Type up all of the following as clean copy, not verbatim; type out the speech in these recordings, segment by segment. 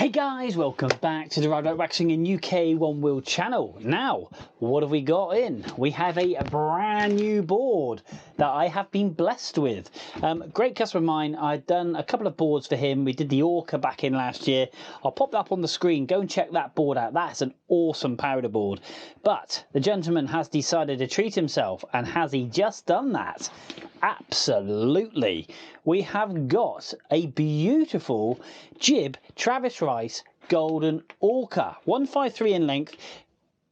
Hey guys, welcome back to the Ride Like Waxing in UK One Wheel channel. Now, what have we got in? We have a brand new board that I have been blessed with. Great customer of mine. I've done a couple of boards for him. We did the Orca back in last year. I'll pop that up on the screen. Go and check that board out. That's an awesome powder board. But the gentleman has decided to treat himself, and has he just done that? Absolutely. We have got a beautiful jib Travis Rice golden orca, 153 in length,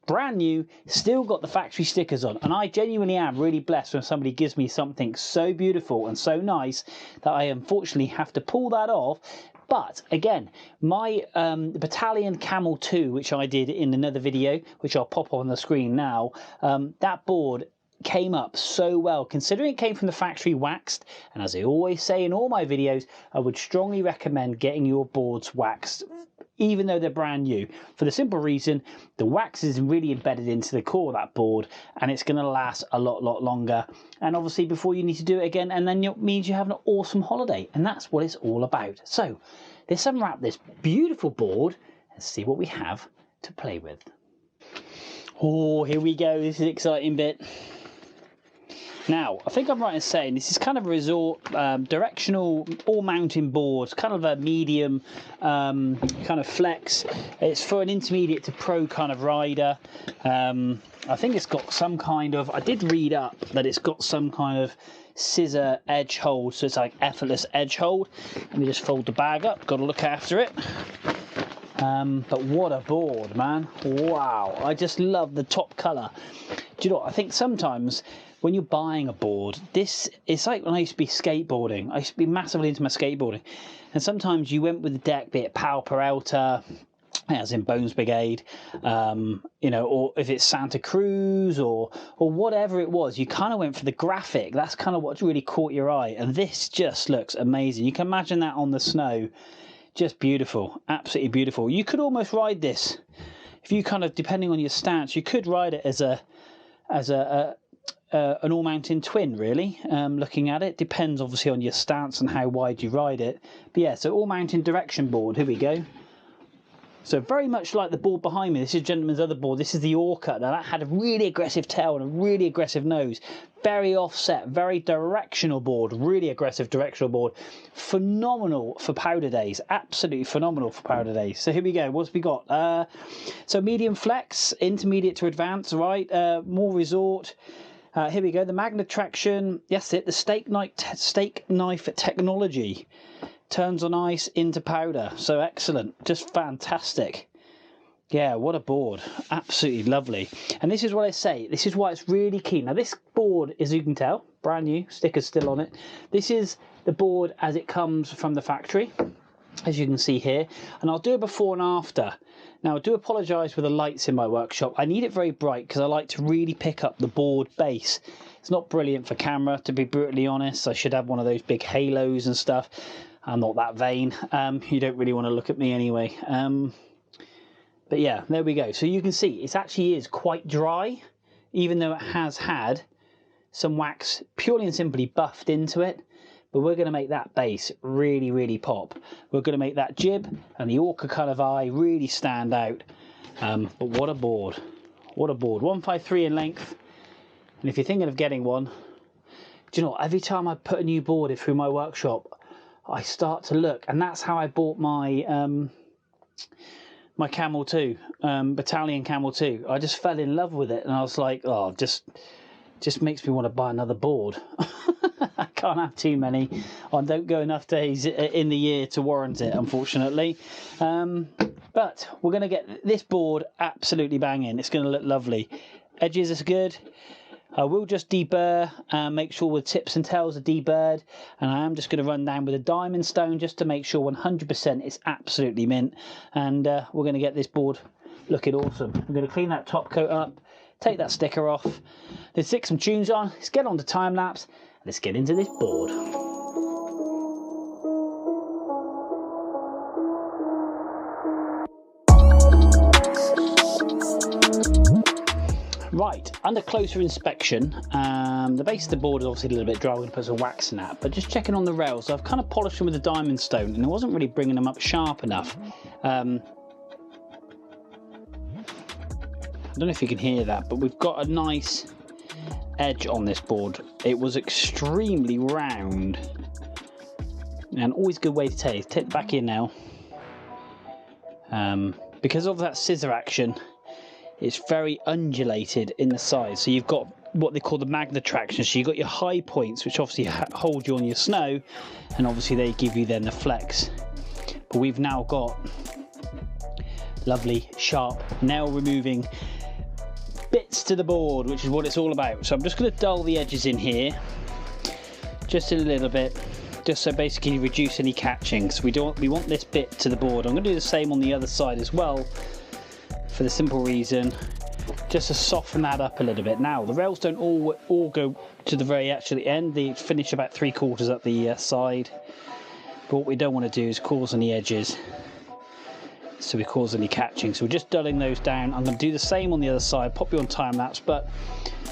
brand new, still got the factory stickers on, and I genuinely am really blessed when somebody gives me something so beautiful and so nice that I unfortunately have to pull that off. But again, my Battalion Camel 2, which I did in another video, which I'll pop on the screen now, that board came up so well, considering it came from the factory waxed. And as I always say in all my videos, I would strongly recommend getting your boards waxed, even though they're brand new, for the simple reason the wax is really embedded into the core of that board, and it's going to last a lot longer, and obviously before you need to do it again, and then it means you have an awesome holiday, and that's what it's all about. So let's unwrap this beautiful board and see what we have to play with. Oh, here we go. This is the exciting bit. Now, I think I'm right in saying this is kind of a resort directional all-mountain board, kind of a medium kind of flex. It's for an intermediate to pro kind of rider. I think it's got some kind of, I did read up that it's got some kind of scissor edge hold, so it's like effortless edge hold. Let me just fold the bag up, got to look after it. But what a board, man. Wow, I just love the top colour. Do you know what, I think sometimes when you're buying a board, it's like when I used to be skateboarding. I used to be massively into my skateboarding, and sometimes you went with the deck, be it Pal Peralta, as in Bones Brigade, you know, or if it's Santa Cruz or whatever it was, you kind of went for the graphic. That's kind of what really caught your eye, and this just looks amazing. You can imagine that on the snow, just beautiful, absolutely beautiful. You could almost ride this, if you kind of, depending on your stance, you could ride it as an all-mountain twin, really. Looking at it, depends obviously on your stance and how wide you ride it. But yeah, so all-mountain direction board. Here we go. So very much like the board behind me, this is gentleman's other board. This is the Orca. Now that had a really aggressive tail and a really aggressive nose. Very offset, very directional board, really aggressive directional board. Phenomenal for powder days, absolutely phenomenal for powder days. So here we go, what's we got? So medium flex, intermediate to advanced, right? More resort. Here we go, the magnet traction, yes, the steak knife technology. Turns on ice into powder, so excellent, just fantastic. Yeah, what a board, absolutely lovely. And this is what I say, this is why it's really key. Now this board, as you can tell, brand new, stickers still on it. This is the board as it comes from the factory, as you can see here, and I'll do a before and after. Now I do apologise for the lights in my workshop. I need it very bright because I like to really pick up the board base. It's not brilliant for camera, to be brutally honest. I should have one of those big halos and stuff. I'm not that vain. You don't really want to look at me anyway. But yeah, there we go. So you can see it actually is quite dry, even though it has had some wax purely and simply buffed into it. But we're going to make that base really pop. We're going to make that jib and the Orca kind of eye really stand out. But what a board. What a board. 153 in length. And if you're thinking of getting one, do you know what? Every time I put a new board through my workshop, I start to look, and that's how I bought my my Camel 2, Battalion Camel 2. I just fell in love with it, and I was like, oh, just makes me want to buy another board. I can't have too many. I don't go enough days in the year to warrant it, unfortunately. But we're going to get this board absolutely banging. It's going to look lovely. Edges is good. I will just deburr, make sure the tips and tails are deburred, and I am just going to run down with a diamond stone just to make sure 100% it's absolutely mint, and we're going to get this board looking awesome. I'm going to clean that top coat up, take that sticker off, then stick some tunes on, let's get on to time lapse, let's get into this board. Right, under closer inspection, the base of the board is obviously a little bit dry. We're going to put some wax in that, but just checking on the rails, I've kind of polished them with a diamond stone and it wasn't really bringing them up sharp enough. I don't know if you can hear that, but we've got a nice edge on this board. It was extremely round, and always a good way to take it back in now. Because of that scissor action, it's very undulated in the side, so you've got what they call the magna traction. So you've got your high points, which obviously hold you on your snow, and obviously they give you then the flex. But we've now got lovely sharp nail removing bits to the board, which is what it's all about. So I'm just going to dull the edges in here just a little bit, just so basically reduce any catching. So we want this bit to the board. I'm going to do the same on the other side as well, for the simple reason just to soften that up a little bit. Now the rails don't all go to the very actually end, they finish about 3/4 up the side, but what we don't want to do is cause any edges, so we cause any catching. So we're just dulling those down. I'm going to do the same on the other side, pop you on time lapse, but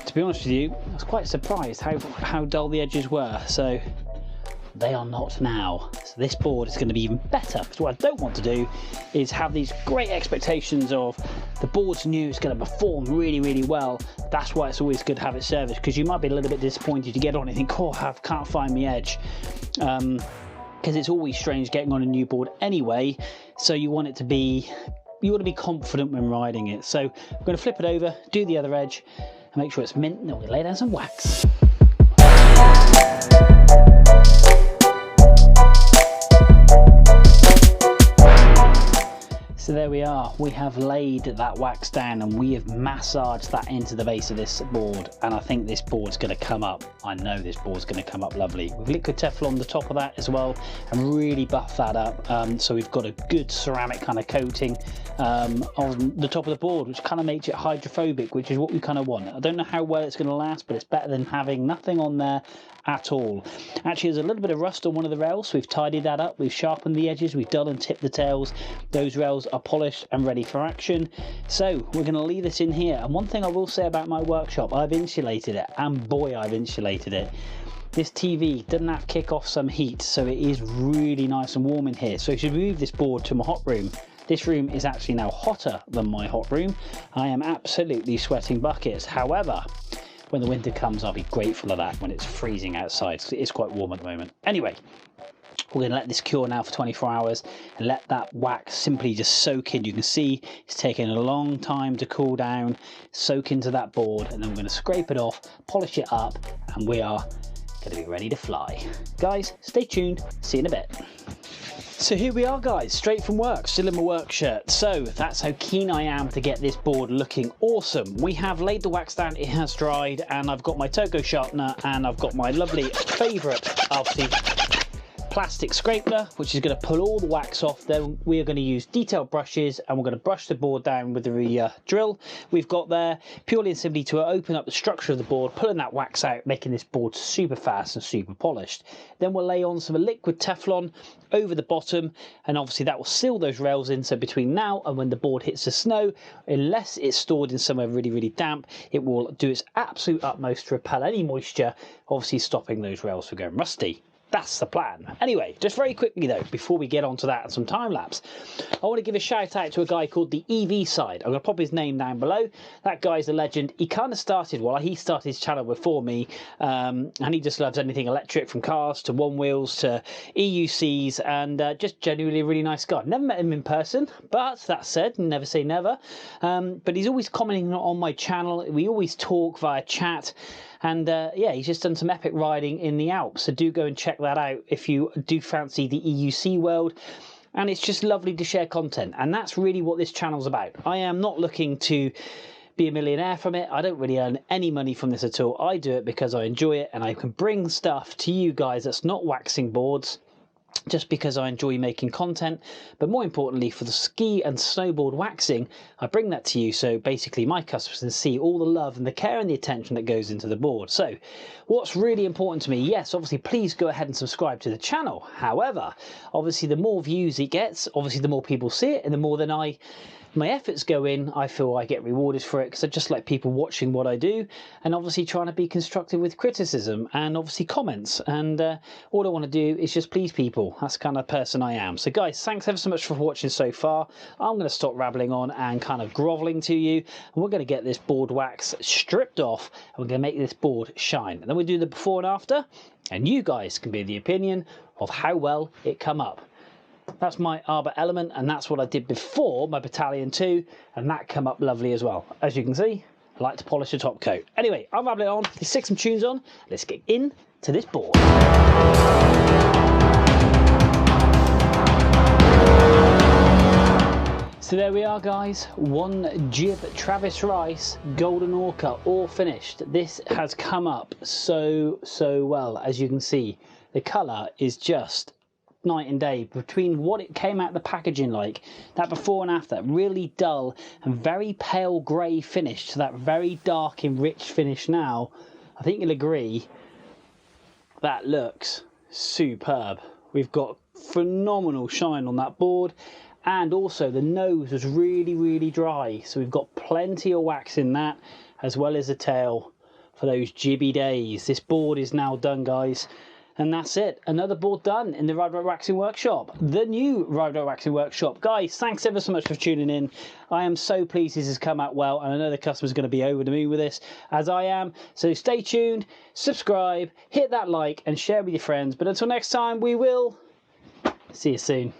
to be honest with you, I was quite surprised how dull the edges were. So they are not now. So this board is going to be even better, because what I don't want to do is have these great expectations of the board's new, it's going to perform really, really well. That's why it's always good to have it serviced, because you might be a little bit disappointed to get on and think, oh, I can't find my edge. Because it's always strange getting on a new board anyway, so you want to be confident when riding it. So I'm going to flip it over, do the other edge, and make sure it's mint, and then we lay down some wax. So there we are, we have laid that wax down and we have massaged that into the base of this board, and I think this board's going to come up. I know this board's going to come up lovely. With liquid Teflon on the top of that as well, and really buff that up, so we've got a good ceramic kind of coating on the top of the board, which kind of makes it hydrophobic, which is what we kind of want. I don't know how well it's going to last, but it's better than having nothing on there at all. Actually, there's a little bit of rust on one of the rails, so we've tidied that up, we've sharpened the edges, we've dulled and tipped the tails. Those rails are polished and ready for action. So we're going to leave this in here, and one thing I will say about my workshop, I've insulated it, and boy, I've insulated it. This TV doesn't have to kick off some heat, so it is really nice and warm in here. So if you move this board to my hot room, this room is actually now hotter than my hot room. I am absolutely sweating buckets. However, when the winter comes, I'll be grateful of that when it's freezing outside, because it is quite warm at the moment. Anyway, we're going to let this cure now for 24 hours and let that wax simply just soak in. You can see it's taking a long time to cool down, soak into that board, and then we're going to scrape it off, polish it up, and we are going to be ready to fly. Guys, stay tuned, see you in a bit. So here we are, guys, straight from work, still in my work shirt. So that's how keen I am to get this board looking awesome. We have laid the wax down, it has dried, and I've got my Togo sharpener, and I've got my lovely favourite, obviously, plastic scraper, which is going to pull all the wax off. Then we are going to use detailed brushes, and we're going to brush the board down with the drill we've got there, purely and simply to open up the structure of the board, pulling that wax out, making this board super fast and super polished. Then we'll lay on some liquid Teflon over the bottom, and obviously that will seal those rails in, so between now and when the board hits the snow, unless it's stored in somewhere really, really damp, it will do its absolute utmost to repel any moisture, obviously stopping those rails from going rusty. That's the plan. Anyway, just very quickly though, before we get onto that and some time lapse, I want to give a shout out to a guy called the EV Side. I'm going to pop his name down below. That guy's a legend. He kind of started, well, he started his channel before me, and he just loves anything electric, from cars to one wheels to EUCs, and just genuinely a really nice guy. Never met him in person, but that said, never say never. But he's always commenting on my channel. We always talk via chat. And yeah, he's just done some epic riding in the Alps, so do go and check that out if you do fancy the EUC world. And it's just lovely to share content, and that's really what this channel's about. I am not looking to be a millionaire from it. I don't really earn any money from this at all. I do it because I enjoy it, and I can bring stuff to you guys that's not waxing boards, just because I enjoy making content. But more importantly, for the ski and snowboard waxing, I bring that to you, so basically my customers can see all the love and the care and the attention that goes into the board. So what's really important to me, yes, obviously please go ahead and subscribe to the channel. However, obviously the more views it gets, obviously the more people see it, and the more then I my efforts go in, I feel I get rewarded for it, because I just like people watching what I do, and obviously trying to be constructive with criticism and obviously comments. And all I want to do is just please people. That's the kind of person I am. So guys, thanks ever so much for watching so far. I'm going to stop rambling on and kind of groveling to you, and we're going to get this board wax stripped off, and we're going to make this board shine. And then we'll do the before and after, and you guys can be the opinion of how well it come up. That's my Arbor Element, and that's what I did before my Battalion 2, and that come up lovely as well. As you can see, I like to polish the top coat. Anyway, I'm rambling on. Let's stick some tunes on. Let's get into this board. So there we are, guys. One jib Travis Rice Golden Orca, all finished. This has come up so well. As you can see, the colour is just night and day between what it came out the packaging like, that before and after, really dull and very pale grey finish, to that very dark and rich finish now. I think you'll agree that looks superb. We've got phenomenal shine on that board, and also the nose was really dry, so we've got plenty of wax in that, as well as the tail for those jibby days. This board is now done, guys. And that's it. Another board done in the Ride Waxing Workshop. The new Ride Waxing Workshop. Guys, thanks ever so much for tuning in. I am so pleased this has come out well, and I know the customer's going to be over the moon with this, as I am. So stay tuned, subscribe, hit that like, and share with your friends. But until next time, we will see you soon.